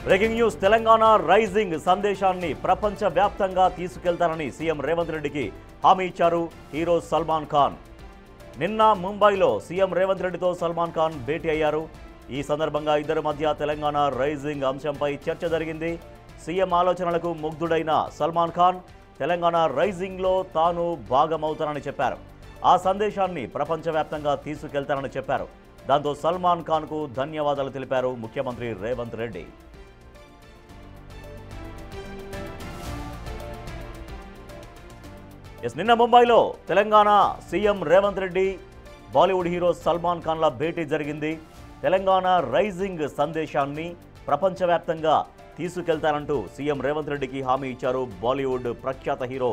Breaking news Telangana rising సందేశాన్ని ప్రపంచ వ్యాప్తంగా తీసుకెళ్తానని సీఎం రేవంత్ రెడ్డికి హామీ ఇచ్చారు హీరో సల్మాన్ ఖాన్. నిన్న ముంబైలో సీఎం రేవంత్ రెడ్డితో సల్మాన్ ఖాన్ భేటీ అయ్యారు. ఈ సందర్భంగా ఇద్దరి మధ్య తెలంగాణ రైజింగ్ అంశంపై చర్చ జరిగింది. సీఎం ఆలోచనలకు ముగ్ధుడైన సల్మాన్ ఖాన్ తెలంగాణ రైజింగ్లో తాను భాగమవుతానని చెప్పారు. ఆ సందేశాన్ని ప్రపంచవ్యాప్తంగా తీసుకెళ్తానని చెప్పారు. దాంతో సల్మాన్ ఖాన్కు ధన్యవాదాలు తెలిపారు ముఖ్యమంత్రి రేవంత్ రెడ్డి. నిన్న ముంబైలో తెలంగాణ సీఎం రేవంత్ రెడ్డి బాలీవుడ్ హీరో సల్మాన్ ఖాన్ల భేటీ జరిగింది. తెలంగాణ రైజింగ్ సందేశాన్ని ప్రపంచవ్యాప్తంగా తీసుకెళ్తానంటూ సీఎం రేవంత్ రెడ్డికి హామీ ఇచ్చారు బాలీవుడ్ ప్రఖ్యాత హీరో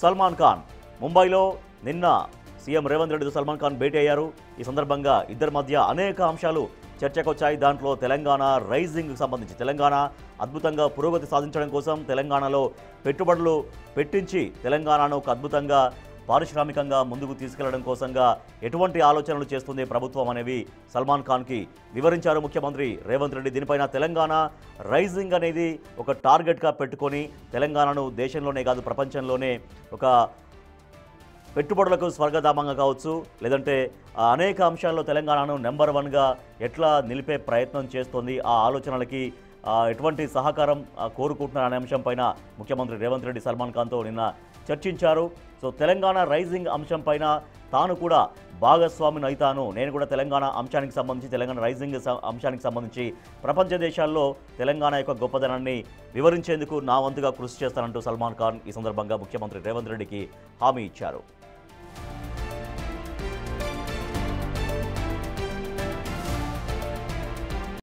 సల్మాన్ ఖాన్. ముంబైలో నిన్న సీఎం రేవంత్ రెడ్డితో సల్మాన్ ఖాన్ భేటీ అయ్యారు. ఈ సందర్భంగా ఇద్దరి మధ్య అనేక అంశాలు చర్చకొచ్చాయి. దాంట్లో తెలంగాణ రైజింగ్కి సంబంధించి తెలంగాణ అద్భుతంగా పురోగతి సాధించడం కోసం తెలంగాణలో పెట్టుబడులు పెట్టించి తెలంగాణను ఒక అద్భుతంగా పారిశ్రామికంగా ముందుకు తీసుకెళ్లడం కోసంగా ఎటువంటి ఆలోచనలు చేస్తుంది ప్రభుత్వం అనేవి సల్మాన్ ఖాన్కి వివరించారు ముఖ్యమంత్రి రేవంత్ రెడ్డి. దీనిపైన తెలంగాణ రైజింగ్ అనేది ఒక టార్గెట్గా పెట్టుకొని తెలంగాణను దేశంలోనే కాదు ప్రపంచంలోనే ఒక పెట్టుబడులకు స్వర్గధామంగా కావచ్చు, లేదంటే అనేక అంశాల్లో తెలంగాణను నెంబర్ 1గా ఎట్లా నిలిపే ప్రయత్నం చేస్తోంది, ఆ ఆలోచనలకి ఎటువంటి సహకారం కోరుకుంటున్నారు అనే అంశంపైన ముఖ్యమంత్రి రేవంత్ రెడ్డి సల్మాన్ ఖాన్తో నిన్న చర్చించారు. సో తెలంగాణ రైజింగ్ అంశంపైన తాను కూడా భాగస్వామిని అవుతాను, నేను కూడా తెలంగాణ అంశానికి సంబంధించి తెలంగాణ రైజింగ్ అంశానికి సంబంధించి ప్రపంచ దేశాల్లో తెలంగాణ యొక్క గొప్పదనాన్ని వివరించేందుకు నా వంతుగా కృషి చేస్తానంటూ సల్మాన్ ఖాన్ ఈ సందర్భంగా ముఖ్యమంత్రి రేవంత్ రెడ్డికి హామీ ఇచ్చారు.